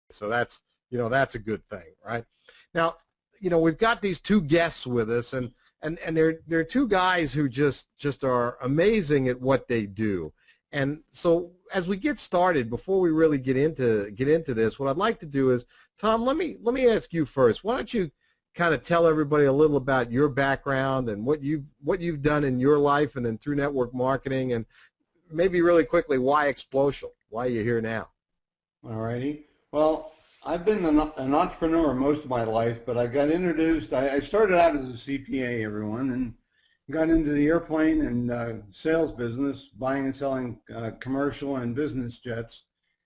So that's, that's a good thing, right? Now, we've got these two guests with us, and they're two guys who just are amazing at what they do. And so as we get started, before we really get into this, what I'd like to do is, Tom, let me ask you first. Why don't you kind of tell everybody a little about your background and what you've done in your life and then through network marketing, and maybe really quickly, why Xplocial? Why are you here now? All righty. Well, I've been an entrepreneur most of my life, but I got introduced. I started out as a CPA, everyone, and got into the airplane and sales business, buying and selling commercial and business jets.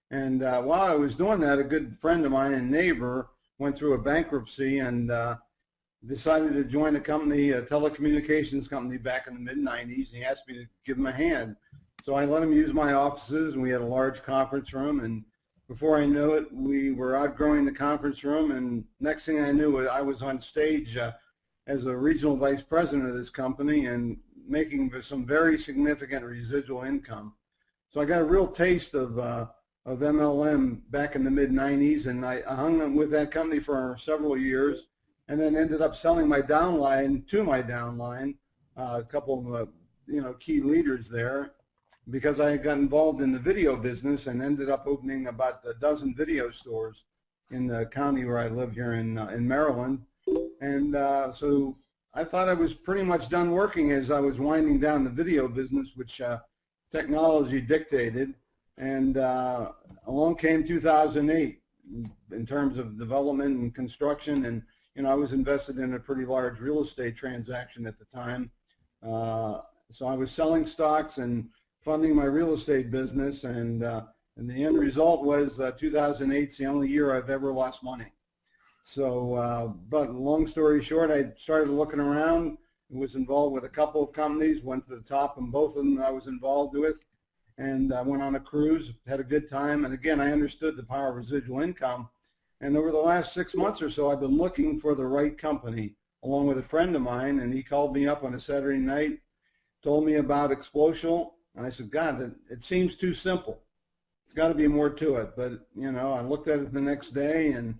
And while I was doing that, a good friend of mine and neighbor went through a bankruptcy and decided to join a company, a telecommunications company back in the mid-90s. He asked me to give him a hand. So I let him use my offices, and we had a large conference room. And before I knew it, we were outgrowing the conference room. And next thing I knew, I was on stage as a regional vice president of this company and making some very significant residual income. So I got a real taste of MLM back in the mid-90s, and I hung with that company for several years, and then ended up selling my downline to my downline, a couple of key leaders there, because I got involved in the video business and ended up opening about a dozen video stores in the county where I live here in Maryland. And so I thought I was pretty much done working as I was winding down the video business, which technology dictated. And along came 2008 in terms of development and construction. And I was invested in a pretty large real estate transaction at the time. So I was selling stocks and funding my real estate business. And the end result was 2008 is the only year I've ever lost money. So, but long story short, I started looking around, was involved with a couple of companies, went to the top in both of them I was involved with, and I went on a cruise, had a good time, and again, I understood the power of residual income. And over the last 6 months or so, I've been looking for the right company, along with a friend of mine, and he called me up on a Saturday night, told me about Xplocial, and I said, God, it seems too simple. It's got to be more to it. But, I looked at it the next day, and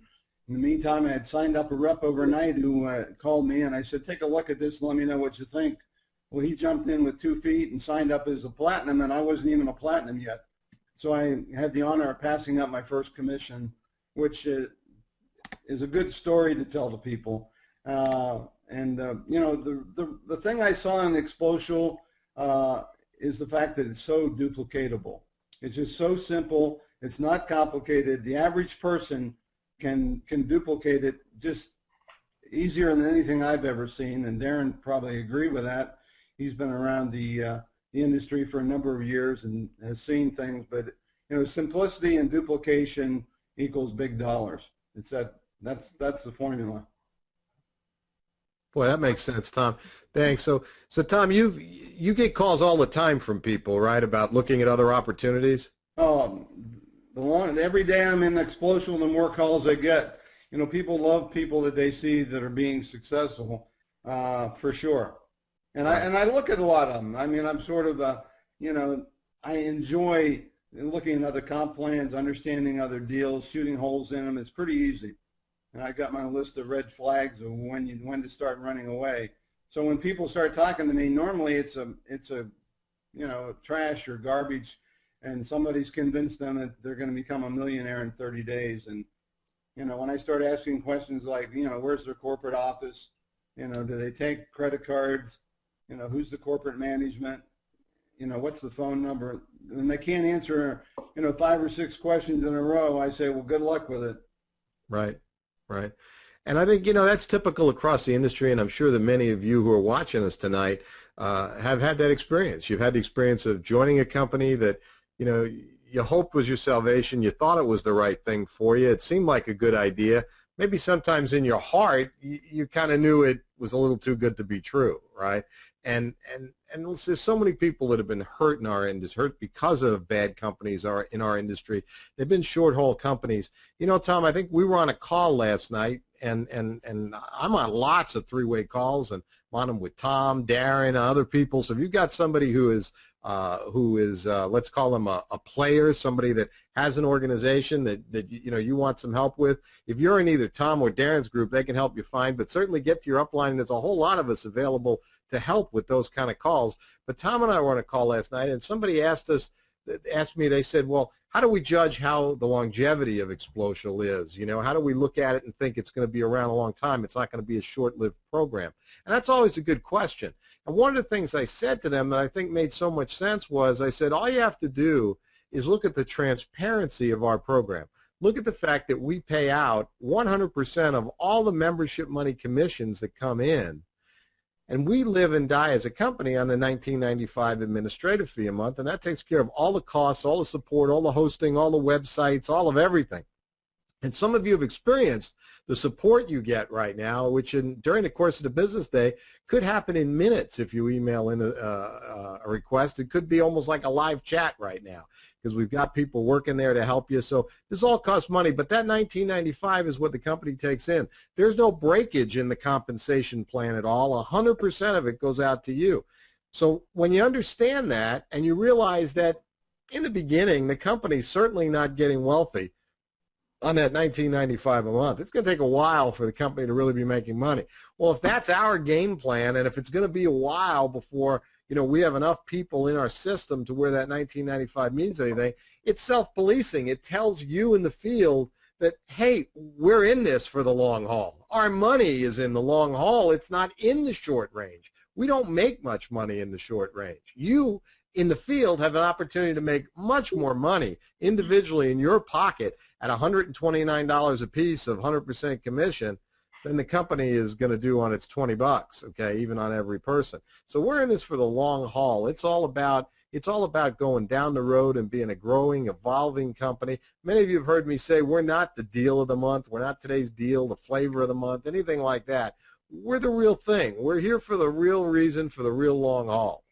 in the meantime, I had signed up a rep overnight who called me, and I said, take a look at this and let me know what you think. Well, he jumped in with 2 feet and signed up as a platinum, and I wasn't even a platinum yet. So I had the honor of passing up my first commission, which is a good story to tell to people. The thing I saw in Xplocial is the fact that it's so duplicatable. It's just so simple. It's not complicated. The average person can duplicate it just easier than anything I've ever seen, and Darren probably agree with that. He's been around the industry for a number of years and has seen things, but simplicity and duplication equals big dollars. It's that's the formula. Boy, that makes sense, Tom. Thanks. So Tom, you get calls all the time from people, right, about looking at other opportunities? Every day I'm in Xplocial, the more calls I get. People love people that they see that are being successful, for sure. And I look at a lot of them. I mean, I'm sort of I enjoy looking at other comp plans, understanding other deals, shooting holes in them. It's pretty easy. And I got my list of red flags of when to start running away. So when people start talking to me, normally it's a trash or garbage, and somebody's convinced them that they're going to become a millionaire in 30 days. And when I start asking questions like, where's their corporate office? Do they take credit cards? Who's the corporate management? What's the phone number? And they can't answer, 5 or 6 questions in a row. I say, well, good luck with it. Right. Right. And I think, that's typical across the industry, and I'm sure that many of you who are watching us tonight have had that experience. You've had the experience of joining a company that, you hoped was your salvation. You thought it was the right thing for you. It seemed like a good idea. Maybe sometimes in your heart, you kind of knew it was a little too good to be true, right? And there's so many people that have been hurt in our industry, hurt because of bad companies in our industry. They've been short haul companies. Tom, I think we were on a call last night, and I'm on lots of three-way calls, and I'm on them with Tom, Darren, other people. So if you've got somebody who is who is, let's call him a player, somebody that has an organization that you want some help with. If you're in either Tom or Darren's group, they can help you find, but certainly get to your upline, and there's a whole lot of us available to help with those kind of calls. But Tom and I were on a call last night, and somebody asked me, they said, well, how do we judge how the longevity of Xplocial is? How do we look at it and think it's going to be around a long time? It's not going to be a short-lived program. And that's always a good question. And one of the things I said to them that I think made so much sense was, I said, all you have to do is look at the transparency of our program. Look at the fact that we pay out 100% of all the membership money commissions that come in. And we live and die as a company on the $19.95 administrative fee a month, and that takes care of all the costs, all the support, all the hosting, all the websites, all of everything. And some of you have experienced the support you get right now, which during the course of the business day could happen in minutes if you email in a request. It could be almost like a live chat right now because we've got people working there to help you. So this all costs money, but that $19.95 is what the company takes in. There's no breakage in the compensation plan at all. 100% of it goes out to you. So when you understand that and you realize that in the beginning the company's certainly not getting wealthy on that $19.95 a month, it's going to take a while for the company to really be making money. Well, if that's our game plan, and if it's going to be a while before we have enough people in our system to where that $19.95 means anything, it's self-policing. It tells you in the field that, hey, we're in this for the long haul. Our money is in the long haul. It's not in the short range. We don't make much money in the short range. You in the field have an opportunity to make much more money individually in your pocket at $129 a piece of 100% commission than the company is going to do on its $20, okay, even on every person. So we're in this for the long haul. It's all about going down the road and being a growing, evolving company. Many of you have heard me say we're not the deal of the month. We're not today's deal, the flavor of the month, anything like that. We're the real thing. We're here for the real reason, for the real long haul.